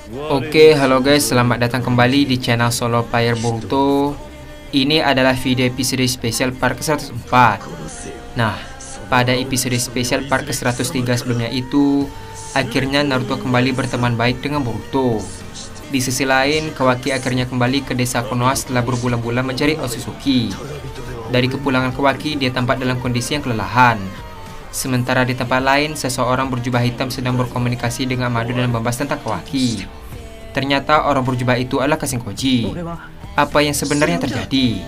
Oke, halo guys, selamat datang kembali di channel Solo Player Boruto. Ini adalah video episode spesial part ke-104. Nah, pada episode spesial part ke-103 sebelumnya itu, akhirnya Naruto kembali berteman baik dengan Boruto. Di sisi lain, Kawaki akhirnya kembali ke desa Konoha setelah berbulan-bulan mencari Otsutsuki. Dari kepulangan Kawaki, dia tampak dalam kondisi yang kelelahan. Sementara di tempat lain, seseorang berjubah hitam sedang berkomunikasi dengan Amado dan membahas tentang Kawaki. Ternyata orang berjubah itu adalah Kashinkoji. Apa yang sebenarnya terjadi?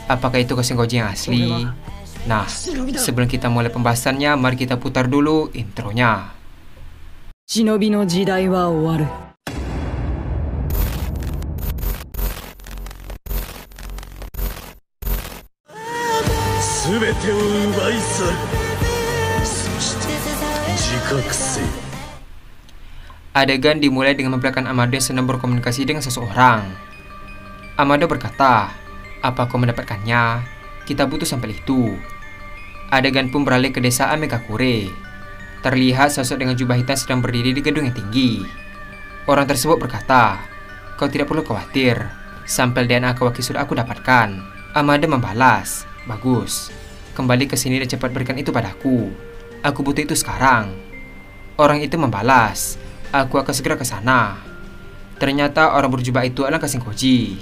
Apakah itu Kashinkoji yang asli? Nah, sebelum kita mulai pembahasannya, mari kita putar dulu intronya. Shinobi no jidai wa owaru. Adegan dimulai dengan memperlihatkan Amado yang sedang berkomunikasi dengan seseorang. Amado berkata, "Apa kau mendapatkannya? Kita butuh sampel itu." Adegan pun beralih ke desa Amegakure. Terlihat sosok dengan jubah hitam sedang berdiri di gedung yang tinggi. Orang tersebut berkata, "Kau tidak perlu khawatir. Sampel DNA Kawaki sudah aku dapatkan." Amado membalas, "Bagus. Kembali ke sini dan cepat berikan itu padaku. Aku butuh itu sekarang." Orang itu membalas, "Aku akan segera ke sana." Ternyata orang berjubah itu adalah Kashinkoji.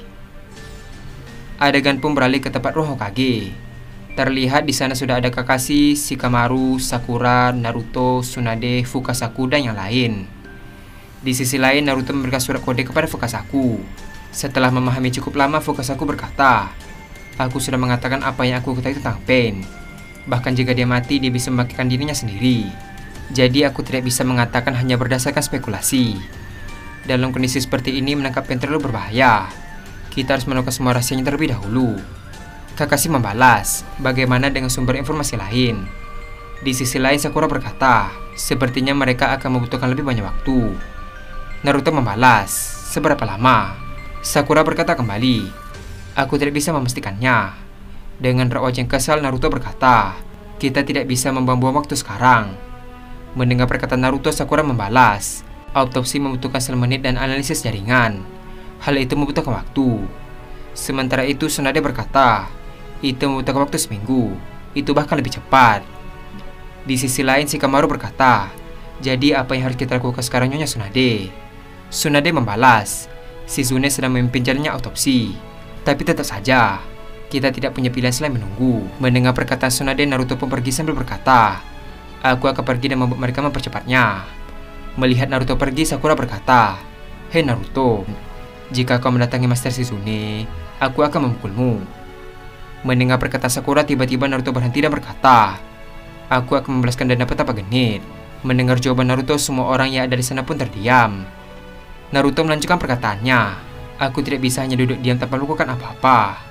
Adegan pun beralih ke tempat ruang Hokage. Terlihat di sana sudah ada Kakashi, Shikamaru, Sakura, Naruto, Tsunade, Fukasaku, dan yang lain. Di sisi lain, Naruto memberikan surat kode kepada Fukasaku. Setelah memahami cukup lama, Fukasaku berkata, "Aku sudah mengatakan apa yang aku ketahui tentang Pain. Bahkan jika dia mati, dia bisa membangkitkan dirinya sendiri. Jadi aku tidak bisa mengatakan hanya berdasarkan spekulasi. Dalam kondisi seperti ini, menangkap Pain terlalu berbahaya. Kita harus menemukan semua rahasianya terlebih dahulu." Kakashi membalas, "Bagaimana dengan sumber informasi lain?" Di sisi lain, Sakura berkata, "Sepertinya mereka akan membutuhkan lebih banyak waktu." Naruto membalas, "Seberapa lama?" Sakura berkata kembali, "Aku tidak bisa memastikannya." Dengan raut wajah yang kesal, Naruto berkata, "Kita tidak bisa membuang-buang waktu sekarang." Mendengar perkataan Naruto, Sakura membalas, "Autopsi membutuhkan sel menit dan analisis jaringan. Hal itu membutuhkan waktu." Sementara itu, Tsunade berkata, "Itu membutuhkan waktu seminggu. Itu bahkan lebih cepat." Di sisi lain, Shikamaru berkata, "Jadi apa yang harus kita lakukan sekarang, Nyonya Tsunade?" Tsunade membalas, "Shizune sedang memimpin jalannya autopsi. Tapi tetap saja, kita tidak punya pilihan selain menunggu." Mendengar perkataan Tsunade, Naruto pun pergi sambil berkata, "Aku akan pergi dan membuat mereka mempercepatnya." Melihat Naruto pergi, Sakura berkata, "Hei Naruto, jika kau mendatangi Master Shizune, aku akan memukulmu." Mendengar perkataan Sakura, tiba-tiba Naruto berhenti dan berkata, "Aku akan membalaskan dendam petapa genit." Mendengar jawaban Naruto, semua orang yang ada di sana pun terdiam. Naruto melanjutkan perkataannya, "Aku tidak bisa hanya duduk diam tanpa melakukan apa-apa."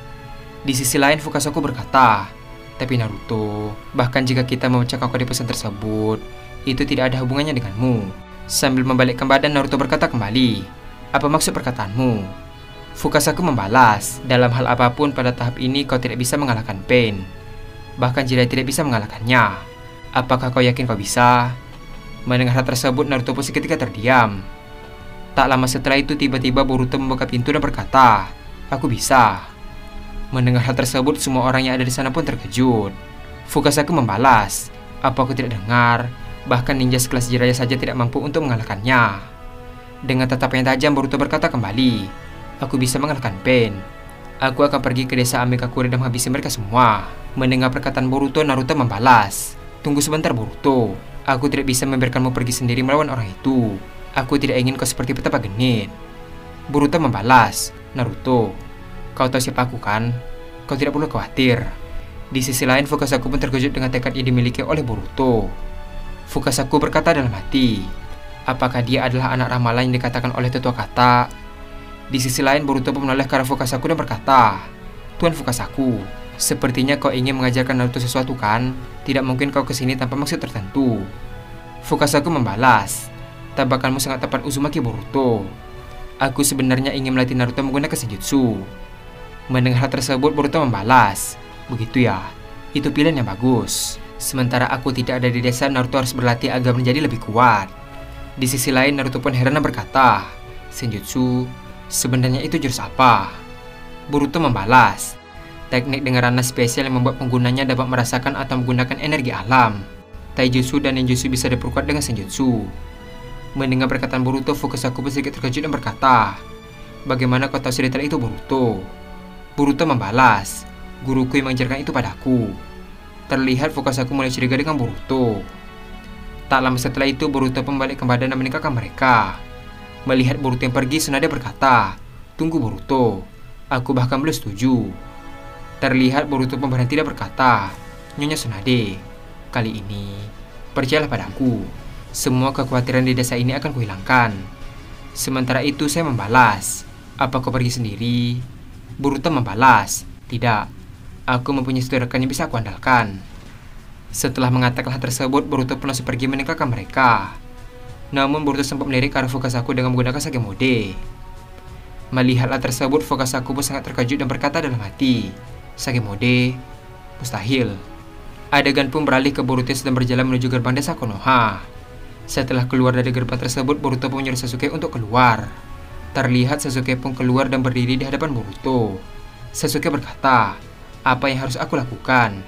Di sisi lain, Fukasaku berkata, "Tapi Naruto, bahkan jika kita memecahkan kode pesan tersebut, itu tidak ada hubungannya denganmu." Sambil membalikkan badan, Naruto berkata kembali, "Apa maksud perkataanmu?" Fukasaku membalas, "Dalam hal apapun pada tahap ini kau tidak bisa mengalahkan Pain. Bahkan jika tidak bisa mengalahkannya, apakah kau yakin kau bisa?" Mendengar hal tersebut, Naruto pun seketika terdiam. Tak lama setelah itu, tiba-tiba Boruto membuka pintu dan berkata, "Aku bisa." Mendengar hal tersebut, semua orang yang ada di sana pun terkejut. Fukasaku membalas, "Apa aku tidak dengar? Bahkan ninja sekelas Jiraiya saja tidak mampu untuk mengalahkannya." Dengan tatapan yang tajam, Boruto berkata kembali, "Aku bisa mengalahkan Pain. Aku akan pergi ke desa Amegakure dan menghabisi mereka semua." Mendengar perkataan Boruto, Naruto membalas, "Tunggu sebentar Boruto. Aku tidak bisa membiarkanmu pergi sendiri melawan orang itu. Aku tidak ingin kau seperti petapa genit." Boruto membalas, "Naruto, kau tahu siapa aku kan? Kau tidak perlu khawatir." Di sisi lain, Fukasaku pun terkejut dengan tekad yang dimiliki oleh Boruto. Fukasaku berkata dalam hati, apakah dia adalah anak ramalan yang dikatakan oleh tetua kata? Di sisi lain, Boruto pun menoleh ke arah Fukasaku dan berkata, "Tuan Fukasaku, sepertinya kau ingin mengajarkan Naruto sesuatu kan? Tidak mungkin kau kesini tanpa maksud tertentu." Fukasaku membalas, "Tebakanmu sangat tepat Uzumaki Boruto. Aku sebenarnya ingin melatih Naruto menggunakan senjutsu." Mendengar hal tersebut, Boruto membalas, "Begitu ya, itu pilihan yang bagus. Sementara aku tidak ada di desa, Naruto harus berlatih agar menjadi lebih kuat." Di sisi lain, Naruto pun heran dan berkata, Senjutsu, sebenarnya itu jurus apa? Boruto membalas, teknik dengan ranah spesial yang membuat penggunanya dapat merasakan atau menggunakan energi alam. Taijutsu dan ninjutsu bisa diperkuat dengan senjutsu. Mendengar perkataan Boruto, Fukasaku pun sedikit terkejut dan berkata, "Bagaimana kau tahu sedetail itu, Boruto?" Boruto membalas, "Guruku yang mengajarkan itu padaku." Terlihat Fukasaku mulai curiga dengan Boruto. Tak lama setelah itu, Boruto pun balik ke badan dan meninggalkan mereka. Melihat Boruto yang pergi, Tsunade berkata, "Tunggu Boruto, aku bahkan belum setuju." Terlihat Boruto pun berhenti dan berkata, "Nyonya Tsunade, kali ini percayalah padaku, semua kekhawatiran di desa ini akan kuhilangkan." Sementara itu saya membalas, "Apa kau pergi sendiri?" Boruto membalas, "Tidak, aku mempunyai satu rekan yang bisa aku andalkan." Setelah mengatakan hal tersebut, Boruto pun langsung pergi meninggalkan mereka. Namun Boruto sempat melirik ke arah Fukasaku dengan menggunakan Sage Mode. Melihat hal tersebut, Fukasaku pun sangat terkejut dan berkata dalam hati, "Sage Mode? Mustahil." Adegan pun beralih ke Boruto yang sedang berjalan menuju gerbang desa Konoha. Setelah keluar dari gerbang tersebut, Boruto pun menyuruh Sasuke untuk keluar. Terlihat Sasuke pun keluar dan berdiri di hadapan Boruto. Sasuke berkata, "Apa yang harus aku lakukan?"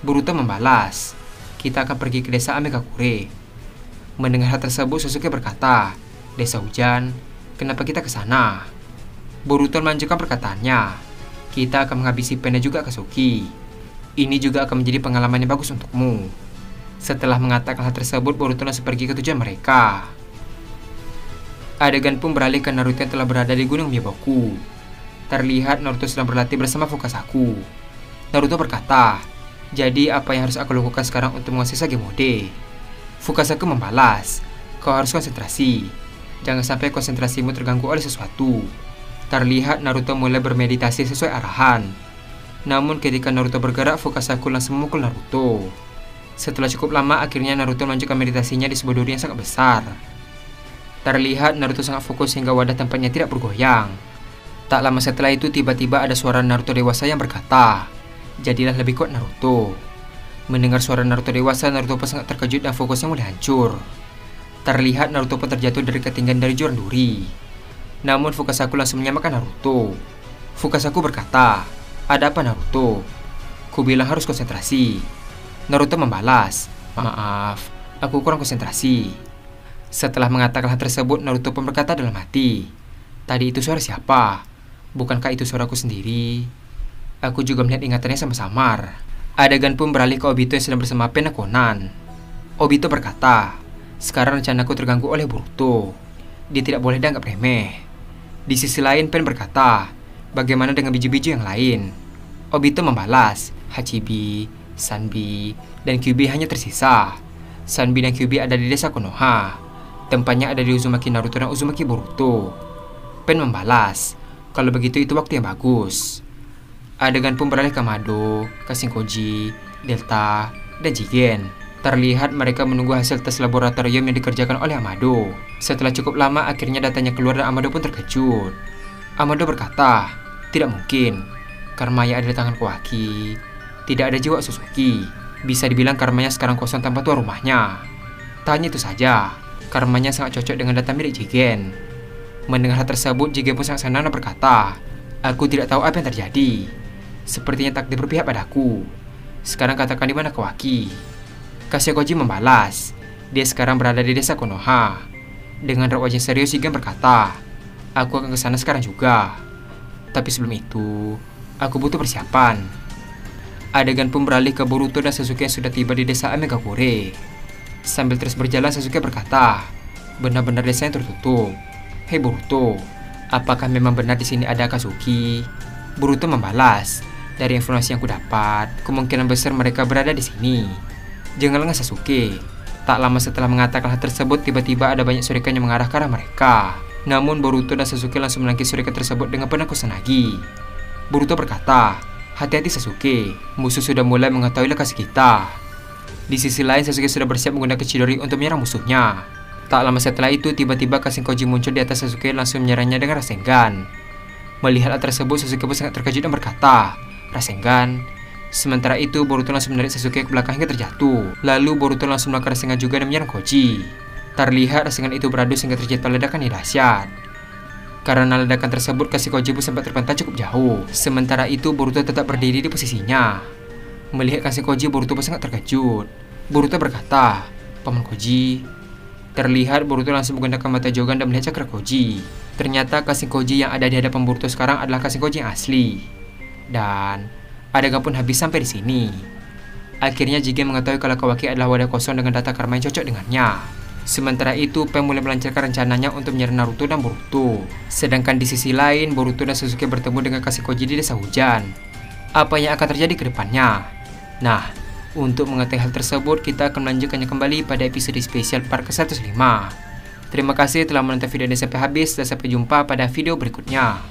Boruto membalas, "Kita akan pergi ke desa Amegakure." Mendengar hal tersebut, Sasuke berkata, "Desa hujan, kenapa kita ke sana?" Boruto melanjutkan perkataannya, "Kita akan menghabisi Pen dan juga Akatsuki. Ini juga akan menjadi pengalaman yang bagus untukmu." Setelah mengatakan hal tersebut, Boruto langsung pergi ke tujuan mereka. Adegan pun beralih ke Naruto yang telah berada di Gunung Myoboku. Terlihat Naruto sedang berlatih bersama Fukasaku. Naruto berkata, "Jadi apa yang harus aku lakukan sekarang untuk menguasai Sage Mode?" Fukasaku membalas, "Kau harus konsentrasi. Jangan sampai konsentrasimu terganggu oleh sesuatu." Terlihat Naruto mulai bermeditasi sesuai arahan. Namun ketika Naruto bergerak, Fukasaku langsung memukul Naruto. Setelah cukup lama, akhirnya Naruto melanjutkan meditasinya di sebuah duri yang sangat besar. Terlihat Naruto sangat fokus hingga wadah tempatnya tidak bergoyang. Tak lama setelah itu, tiba-tiba ada suara Naruto dewasa yang berkata, "Jadilah lebih kuat Naruto." Mendengar suara Naruto dewasa, Naruto pun sangat terkejut dan fokusnya mulai hancur. Terlihat Naruto pun terjatuh dari ketinggian dari jurang duri. Namun Fukasaku langsung menyelamatkan Naruto. Fukasaku berkata, "Ada apa Naruto? Ku bilang harus konsentrasi." Naruto membalas, "Maaf, aku kurang konsentrasi." Setelah mengatakan hal tersebut, Naruto pun berkata dalam hati, "Tadi itu suara siapa? Bukankah itu suaraku sendiri? Aku juga melihat ingatannya samar-samar." Adegan pun beralih ke Obito yang sedang bersama Pen dan Konan. Obito berkata, "Sekarang rencanaku terganggu oleh Boruto. Dia tidak boleh dianggap remeh." Di sisi lain, Pen berkata, "Bagaimana dengan biji-biji yang lain?" Obito membalas, "Hachibi, Sanbi, dan Kyuubi hanya tersisa. Sanbi dan Kyuubi ada di desa Konoha. Tempatnya ada di Uzumaki Naruto dan Uzumaki Boruto." Pen membalas, "Kalau begitu itu waktu yang bagus." Adegan pun beralih ke Amado, Kashinkoji, Delta, dan Jigen. Terlihat mereka menunggu hasil tes laboratorium yang dikerjakan oleh Amado. Setelah cukup lama, akhirnya datanya keluar dan Amado pun terkejut. Amado berkata, "Tidak mungkin. Karmaya ada di tangan Kawaki. Tidak ada jiwa Suzuki. Bisa dibilang karmanya sekarang kosong tanpa tuan rumahnya." Tak hanya itu saja, karmanya sangat cocok dengan data milik Jigen. Mendengar hal tersebut, Jigen pun sangat senang dan berkata, "Aku tidak tahu apa yang terjadi. Sepertinya takdir berpihak padaku. Sekarang katakan di mana Kawaki?" Kashinkoji membalas, "Dia sekarang berada di desa Konoha." Dengan raut wajah serius, Jigen berkata, "Aku akan ke sana sekarang juga. Tapi sebelum itu, aku butuh persiapan." Adegan pun beralih ke Boruto dan Sasuke yang sudah tiba di desa Amegakure. Sambil terus berjalan, Sasuke berkata, "Benar-benar desa yang tertutup. Hei Boruto, apakah memang benar di sini ada Akatsuki?" Boruto membalas, "Dari informasi yang kudapat, kemungkinan besar mereka berada di sini." Jangan lengah Sasuke. Tak lama setelah mengatakan hal tersebut, tiba-tiba ada banyak shuriken yang mengarah ke arah mereka. Namun Boruto dan Sasuke langsung menangkis shuriken tersebut dengan pedang Kusanagi. Boruto berkata, "Hati-hati Sasuke, musuh sudah mulai mengetahui lokasi kita." Di sisi lain, Sasuke sudah bersiap menggunakan Chidori untuk menyerang musuhnya. Tak lama setelah itu, tiba-tiba Kashinkoji muncul di atas Sasuke langsung menyerangnya dengan Rasengan. Melihat hal tersebut, Sasuke pun sangat terkejut dan berkata, "Rasengan?" Sementara itu, Boruto langsung menarik Sasuke ke belakang hingga terjatuh. Lalu Boruto langsung melakukan Rasengan juga dan menyerang Koji. Terlihat Rasengan itu beradu sehingga terjadi ledakan yang dahsyat. Karena ledakan tersebut, Kashikoji pun sempat terpental cukup jauh. Sementara itu, Boruto tetap berdiri di posisinya. Melihat Kashikoji, Boruto pun sangat terkejut. Boruto berkata, "Paman Koji." Terlihat Boruto langsung menggunakan mata Jogan dan melihat cakra Koji. Ternyata Kashikoji yang ada di hadapan Boruto sekarang adalah Kashikoji yang asli. Dan adegan pun habis sampai di sini. Akhirnya Jigen mengetahui kalau Kawaki adalah wadah kosong dengan data karma yang cocok dengannya. Sementara itu, Pain mulai melancarkan rencananya untuk menyerang Naruto dan Boruto. Sedangkan di sisi lain, Boruto dan Sasuke bertemu dengan Kashikoji di desa hujan. Apa yang akan terjadi ke depannya? Nah, untuk mengetahui hal tersebut, kita akan melanjutkannya kembali pada episode spesial part ke-105. Terima kasih telah menonton video ini sampai habis dan sampai jumpa pada video berikutnya.